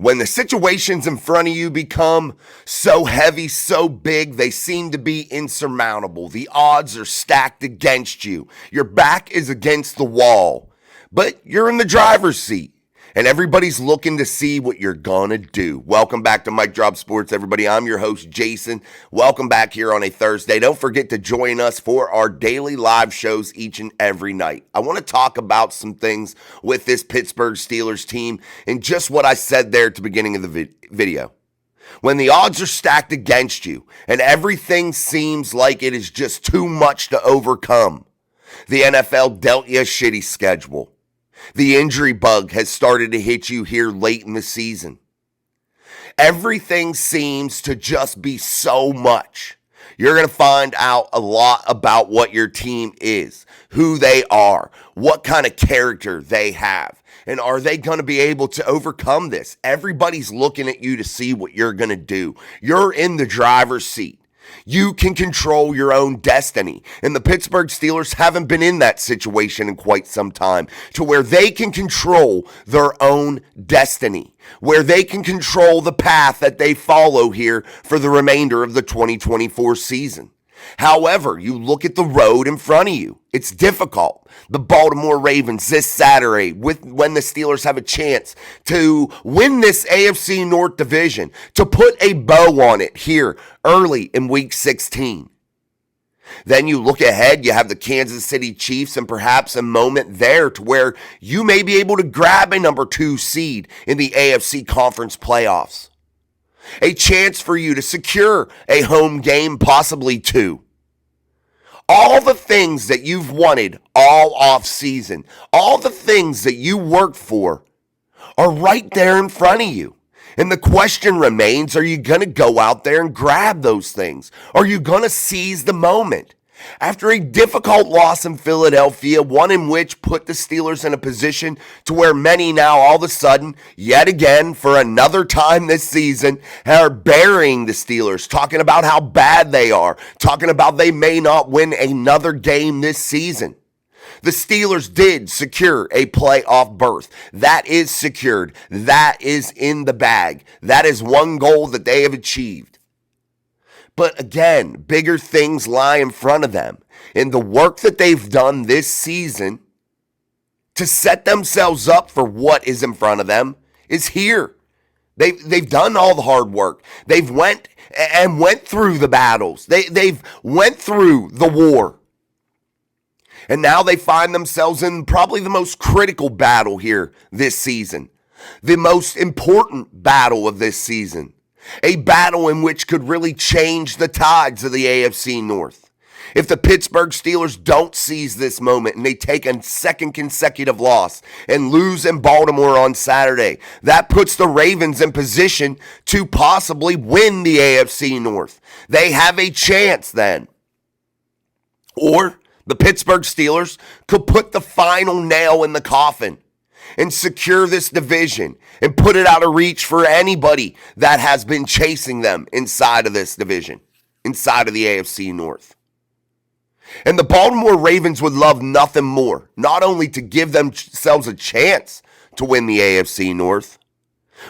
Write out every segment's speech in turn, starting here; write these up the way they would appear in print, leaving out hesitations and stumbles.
When the situations in front of you become so heavy, so big, they seem to be insurmountable. The odds are stacked against you. Your back is against the wall, but you're in the driver's seat. And everybody's looking to see what you're going to do. Welcome back to Mic Drop Sports, everybody. I'm your host, Jason. Welcome back here on a Thursday. Don't forget to join us for our daily live shows each and every night. I want to talk about some things with this Pittsburgh Steelers team and just what I said there at the beginning of the video. When the odds are stacked against you and everything seems like it is just too much to overcome, the NFL dealt you a shitty schedule. The injury bug has started to hit you here late in the season. Everything seems to just be so much. You're going to find out a lot about what your team is, who they are, what kind of character they have, and are they going to be able to overcome this? Everybody's looking at you to see what you're going to do. You're in the driver's seat. You can control your own destiny. And the Pittsburgh Steelers haven't been in that situation in quite some time, to where they can control their own destiny, where they can control the path that they follow here for the remainder of the 2024 season. However, you look at the road in front of you. It's difficult. The Baltimore Ravens this Saturday, when the Steelers have a chance to win this AFC North division, to put a bow on it here early in Week 16. Then you look ahead, you have the Kansas City Chiefs and perhaps a moment there to where you may be able to grab a number 2 seed in the AFC Conference playoffs. A chance for you to secure a home game, possibly 2. All the things that you've wanted all off season, all the things that you worked for are right there in front of you. And the question remains, are you going to go out there and grab those things? Are you going to seize the moment? After a difficult loss in Philadelphia, one in which put the Steelers in a position to where many now all of a sudden, yet again, for another time this season, are burying the Steelers, talking about how bad they are, talking about they may not win another game this season. The Steelers did secure a playoff berth. That is secured. That is in the bag. That is one goal that they have achieved. But again, bigger things lie in front of them. And the work that they've done this season to set themselves up for what is in front of them is here. They've done all the hard work. They've went through the battles. They've went through the war. And now they find themselves in probably the most critical battle here this season. The most important battle of this season. A battle in which could really change the tides of the AFC North. If the Pittsburgh Steelers don't seize this moment and they take a second consecutive loss and lose in Baltimore on Saturday, that puts the Ravens in position to possibly win the AFC North. They have a chance then. Or the Pittsburgh Steelers could put the final nail in the coffin and secure this division and put it out of reach for anybody that has been chasing them inside of this division, inside of the AFC North. And the Baltimore Ravens would love nothing more, not only to give themselves a chance to win the AFC North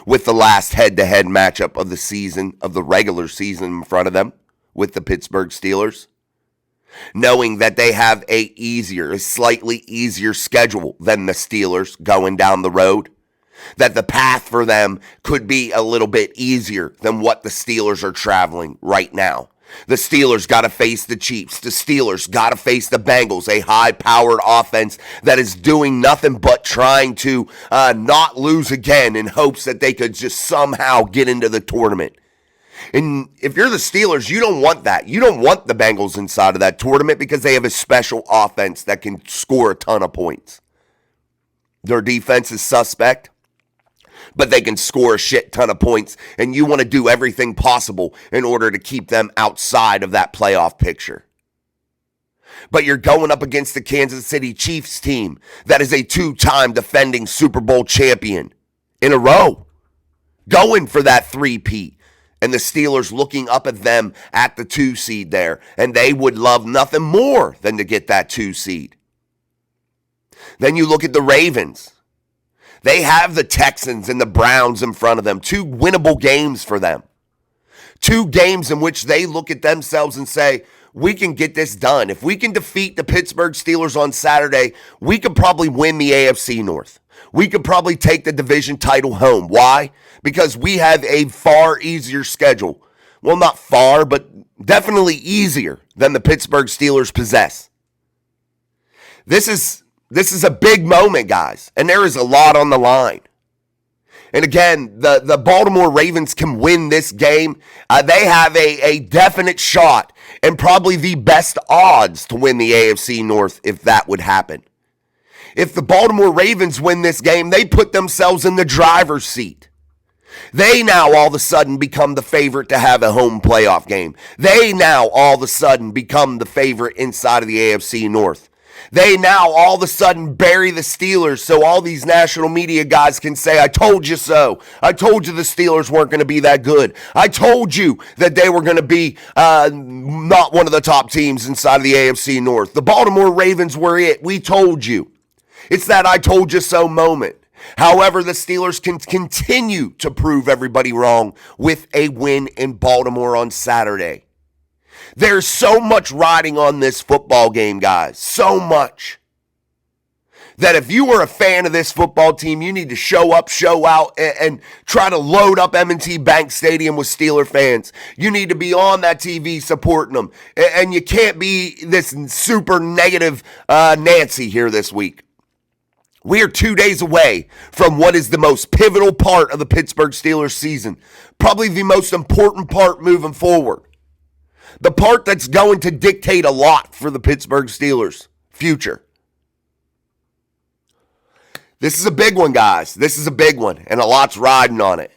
with the last head-to-head matchup of the season, of the regular season in front of them with the Pittsburgh Steelers, knowing that they have a slightly easier schedule than the Steelers going down the road, that the path for them could be a little bit easier than what the Steelers are traveling right now. The Steelers got to face the Chiefs. The Steelers got to face the Bengals, a high-powered offense that is doing nothing but trying to not lose again in hopes that they could just somehow get into the tournament. And if you're the Steelers, you don't want that. You don't want the Bengals inside of that tournament because they have a special offense that can score a ton of points. Their defense is suspect, but they can score a shit ton of points, and you want to do everything possible in order to keep them outside of that playoff picture. But you're going up against the Kansas City Chiefs team that is a 2-time defending Super Bowl champion in a row, going for that 3-peat. And the Steelers looking up at them at the 2 seed there. And they would love nothing more than to get that 2 seed. Then you look at the Ravens. They have the Texans and the Browns in front of them. 2 winnable games for them. 2 games in which they look at themselves and say, we can get this done. If we can defeat the Pittsburgh Steelers on Saturday, we could probably win the AFC North. We could probably take the division title home. Why? Because we have a far easier schedule. Well, not far, but definitely easier than the Pittsburgh Steelers possess. This is a big moment, guys, and there is a lot on the line. And again, the Baltimore Ravens can win this game. They have a definite shot and probably the best odds to win the AFC North if that would happen. If the Baltimore Ravens win this game, they put themselves in the driver's seat. They now all of a sudden become the favorite to have a home playoff game. They now all of a sudden become the favorite inside of the AFC North. They now all of a sudden bury the Steelers so all these national media guys can say, I told you so. I told you the Steelers weren't going to be that good. I told you that they were going to be not one of the top teams inside of the AFC North. The Baltimore Ravens were it. We told you. It's that I told you so moment. However, the Steelers can continue to prove everybody wrong with a win in Baltimore on Saturday. There's so much riding on this football game, guys. So much. That if you are a fan of this football team, you need to show up, show out, and try to load up M&T Bank Stadium with Steeler fans. You need to be on that TV supporting them. And you can't be this super negative Nancy here this week. We are 2 days away from what is the most pivotal part of the Pittsburgh Steelers season. Probably the most important part moving forward. The part that's going to dictate a lot for the Pittsburgh Steelers' future. This is a big one, guys. This is a big one, and a lot's riding on it.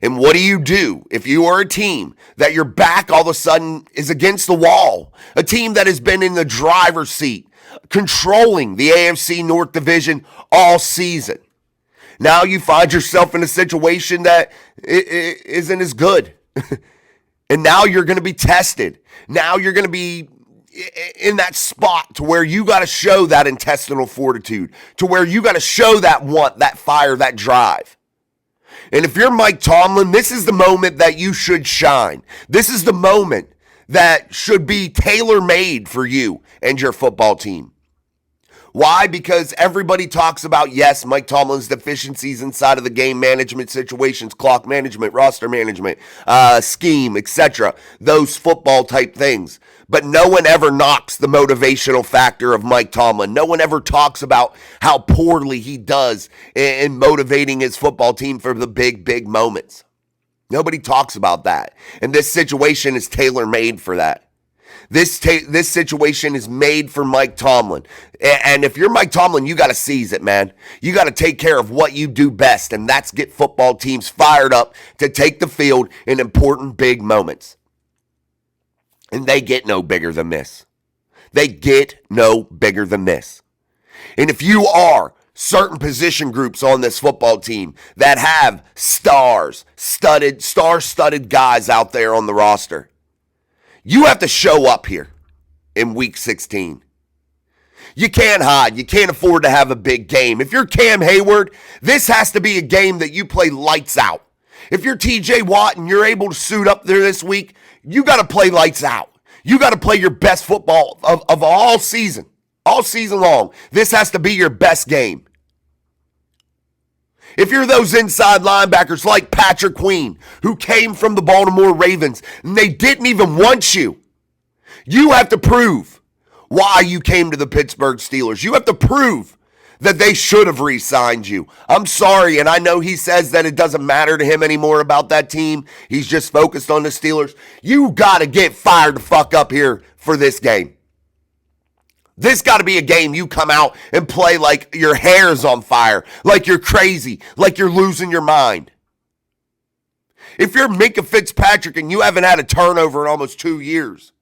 And what do you do if you are a team that your back all of a sudden is against the wall? A team that has been in the driver's seat, controlling the AFC North Division all season. Now you find yourself in a situation that isn't as good. And now you're going to be tested. Now you're going to be in that spot to where you got to show that intestinal fortitude, to where you got to show that want, that fire, that drive. And if you're Mike Tomlin, this is the moment that you should shine. This is the moment that should be tailor-made for you and your football team. Why? Because everybody talks about, yes, Mike Tomlin's deficiencies inside of the game management situations, clock management, roster management, scheme, etc. Those football type things. But no one ever knocks the motivational factor of Mike Tomlin. No one ever talks about how poorly he does in motivating his football team for the big, big moments. Nobody talks about that. And this situation is tailor-made for that. This situation is made for Mike Tomlin. And if you're Mike Tomlin, you got to seize it, man. You got to take care of what you do best, and that's get football teams fired up to take the field in important big moments. And they get no bigger than this. They get no bigger than this. And if you are certain position groups on this football team that have star-studded guys out there on the roster, you have to show up here in Week 16. You can't hide. You can't afford to have a big game. If you're Cam Hayward, this has to be a game that you play lights out. If you're TJ Watt and you're able to suit up there this week, you got to play lights out. You got to play your best football of all season long. This has to be your best game. If you're those inside linebackers like Patrick Queen, who came from the Baltimore Ravens, and they didn't even want you, you have to prove why you came to the Pittsburgh Steelers. You have to prove that they should have re-signed you. I'm sorry, and I know he says that it doesn't matter to him anymore about that team. He's just focused on the Steelers. You got to get fired the fuck up here for this game. This got to be a game you come out and play like your hair's on fire, like you're crazy, like you're losing your mind. If you're Minkah Fitzpatrick and you haven't had a turnover in almost 2 years,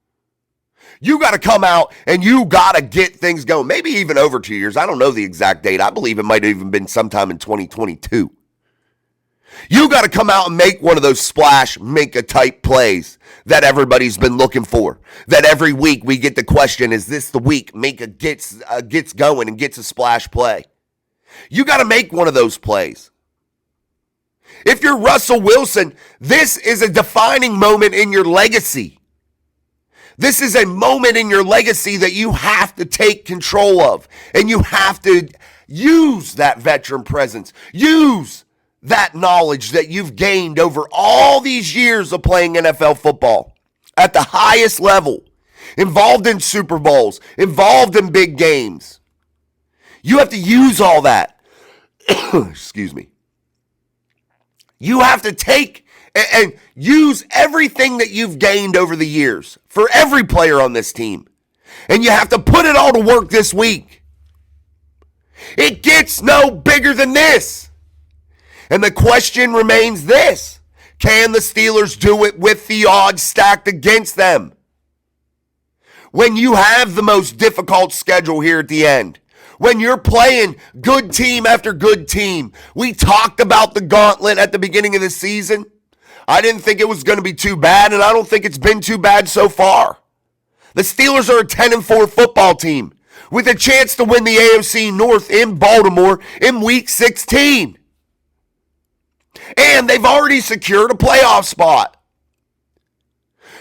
you got to come out and you got to get things going. Maybe even over 2 years. I don't know the exact date. I believe it might have even been sometime in 2022. You got to come out and make one of those splash Minkah type plays that everybody's been looking for. That every week we get the question, is this the week Minkah gets going and gets a splash play? You got to make one of those plays. If you're Russell Wilson, this is a defining moment in your legacy. This is a moment in your legacy that you have to take control of, and you have to use that veteran presence. Use that knowledge that you've gained over all these years of playing NFL football at the highest level, involved in Super Bowls, involved in big games. You have to use all that. Excuse me. You have to take and use everything that you've gained over the years for every player on this team. And you have to put it all to work this week. It gets no bigger than this. And the question remains this: can the Steelers do it with the odds stacked against them? When you have the most difficult schedule here at the end, when you're playing good team after good team. We talked about the gauntlet at the beginning of the season. I didn't think it was going to be too bad, and I don't think it's been too bad so far. The Steelers are a 10-4 football team with a chance to win the AFC North in Baltimore in Week 16. And they've already secured a playoff spot.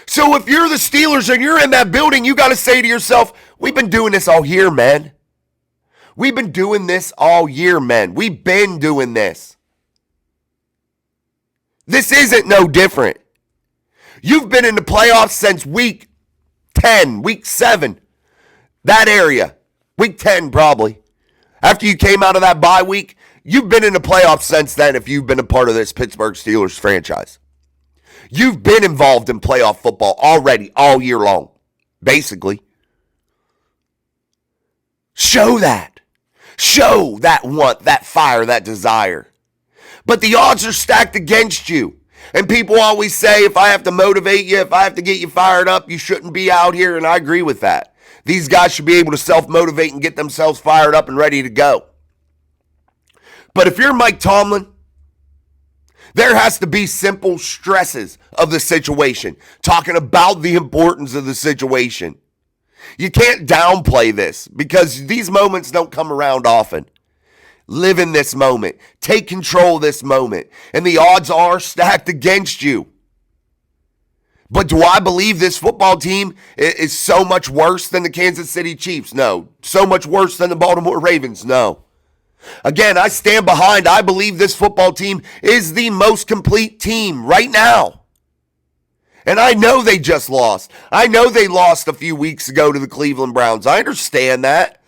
So if you're the Steelers and you're in that building, you got to say to yourself, we've been doing this all year, man. We've been doing this all year, man. We've been doing this. This isn't no different. You've been in the playoffs since week 10, week 7, that area. Week 10 probably. After you came out of that bye week, you've been in the playoffs since then if you've been a part of this Pittsburgh Steelers franchise. You've been involved in playoff football already all year long, basically. Show that. Show that want, that fire, that desire. But the odds are stacked against you. And people always say, if I have to motivate you, if I have to get you fired up, you shouldn't be out here. And I agree with that. These guys should be able to self-motivate and get themselves fired up and ready to go. But if you're Mike Tomlin, there has to be simple stresses of the situation, talking about the importance of the situation. You can't downplay this because these moments don't come around often. Live in this moment. Take control of this moment. And the odds are stacked against you. But do I believe this football team is so much worse than the Kansas City Chiefs? No. So much worse than the Baltimore Ravens? No. Again, I stand behind. I believe this football team is the most complete team right now. And I know they just lost. I know they lost a few weeks ago to the Cleveland Browns. I understand that.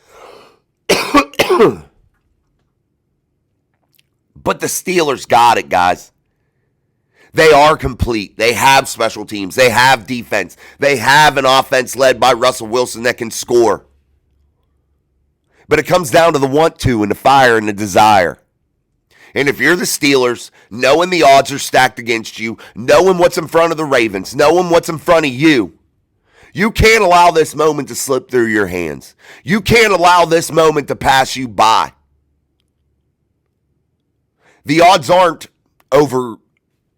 But the Steelers got it, guys. They are complete. They have special teams. They have defense. They have an offense led by Russell Wilson that can score. But it comes down to the want to and the fire and the desire. And if you're the Steelers, knowing the odds are stacked against you, knowing what's in front of the Ravens, knowing what's in front of you, you can't allow this moment to slip through your hands. You can't allow this moment to pass you by. The odds aren't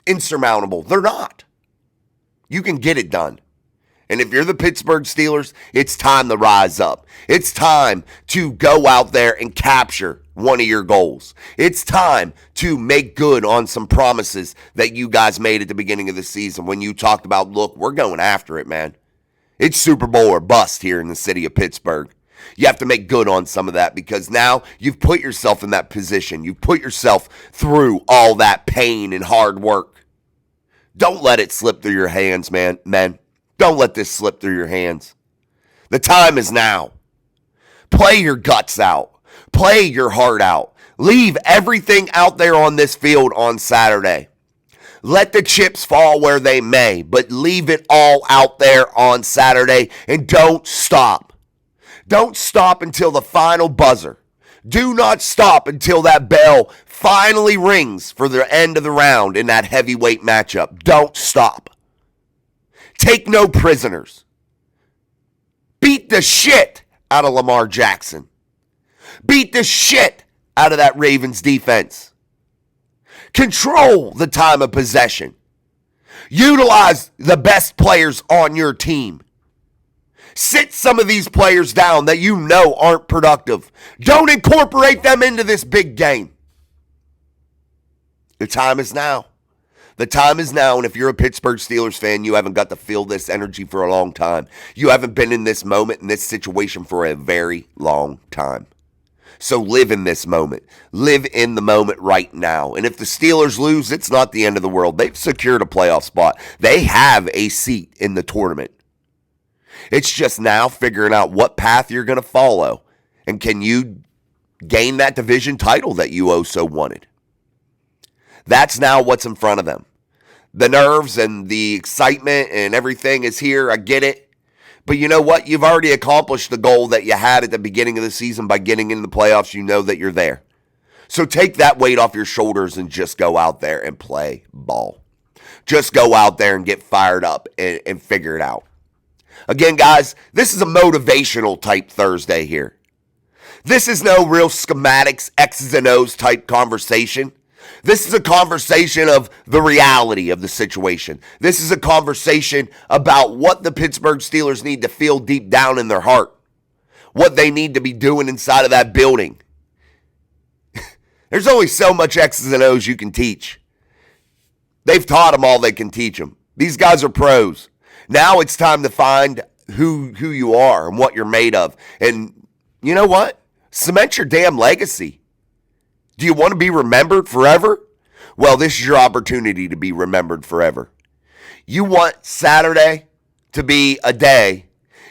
insurmountable. They're not. You can get it done. And if you're the Pittsburgh Steelers, it's time to rise up. It's time to go out there and capture one of your goals. It's time to make good on some promises that you guys made at the beginning of the season when you talked about, look, we're going after it, man. It's Super Bowl or bust here in the city of Pittsburgh. You have to make good on some of that because now you've put yourself in that position. You've put yourself through all that pain and hard work. Don't let it slip through your hands, man. Don't let this slip through your hands. The time is now. Play your guts out. Play your heart out. Leave everything out there on this field on Saturday. Let the chips fall where they may, but leave it all out there on Saturday and don't stop. Don't stop until the final buzzer. Do not stop until that bell finally rings for the end of the round in that heavyweight matchup. Don't stop. Take no prisoners. Beat the shit out of Lamar Jackson. Beat the shit out of that Ravens defense. Control the time of possession. Utilize the best players on your team. Sit some of these players down that you know aren't productive. Don't incorporate them into this big game. The time is now. The time is now, and if you're a Pittsburgh Steelers fan, you haven't got to feel this energy for a long time. You haven't been in this moment, in this situation for a very long time. So live in this moment. Live in the moment right now. And if the Steelers lose, it's not the end of the world. They've secured a playoff spot. They have a seat in the tournament. It's just now figuring out what path you're going to follow. And can you gain that division title that you so wanted? That's now what's in front of them. The nerves and the excitement and everything is here. I get it. But you know what? You've already accomplished the goal that you had at the beginning of the season by getting into the playoffs. You know that you're there. So take that weight off your shoulders and just go out there and play ball. Just go out there and get fired up and figure it out. Again, guys, this is a motivational type Thursday here. This is no real schematics, X's and O's type conversation. This is a conversation of the reality of the situation. This is a conversation about what the Pittsburgh Steelers need to feel deep down in their heart. What they need to be doing inside of that building. There's only so much X's and O's you can teach. They've taught them all they can teach them. These guys are pros. Now it's time to find who you are and what you're made of. And you know what? Cement your damn legacy. Do you want to be remembered forever? Well, this is your opportunity to be remembered forever. You want Saturday to be a day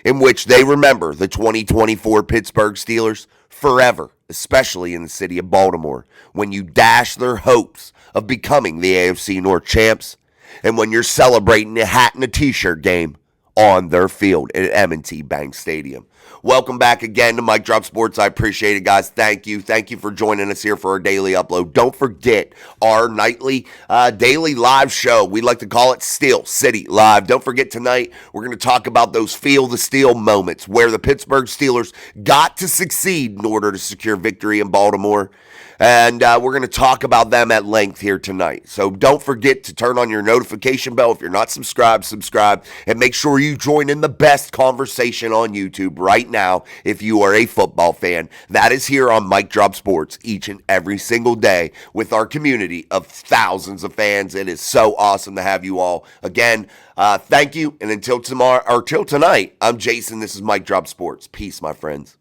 in which they remember the 2024 Pittsburgh Steelers forever, especially in the city of Baltimore, when you dash their hopes of becoming the AFC North champs and when you're celebrating a hat and a t-shirt game on their field at M&T Bank Stadium. Welcome back again to Mike Drop Sports. I appreciate it, guys. Thank you. Thank you for joining us here for our daily upload. Don't forget our nightly daily live show. We like to call it Steel City Live. Don't forget tonight, we're going to talk about those feel the steel moments where the Pittsburgh Steelers got to succeed in order to secure victory in Baltimore. And we're going to talk about them at length here tonight. So don't forget to turn on your notification bell. If you're not subscribed, subscribe. And make sure you join in the best conversation on YouTube right now if you are a football fan. That is here on Mike Drop Sports each and every single day with our community of thousands of fans. It is so awesome to have you all. Again, thank you. And until tomorrow or till tonight, I'm Jason. This is Mike Drop Sports. Peace, my friends.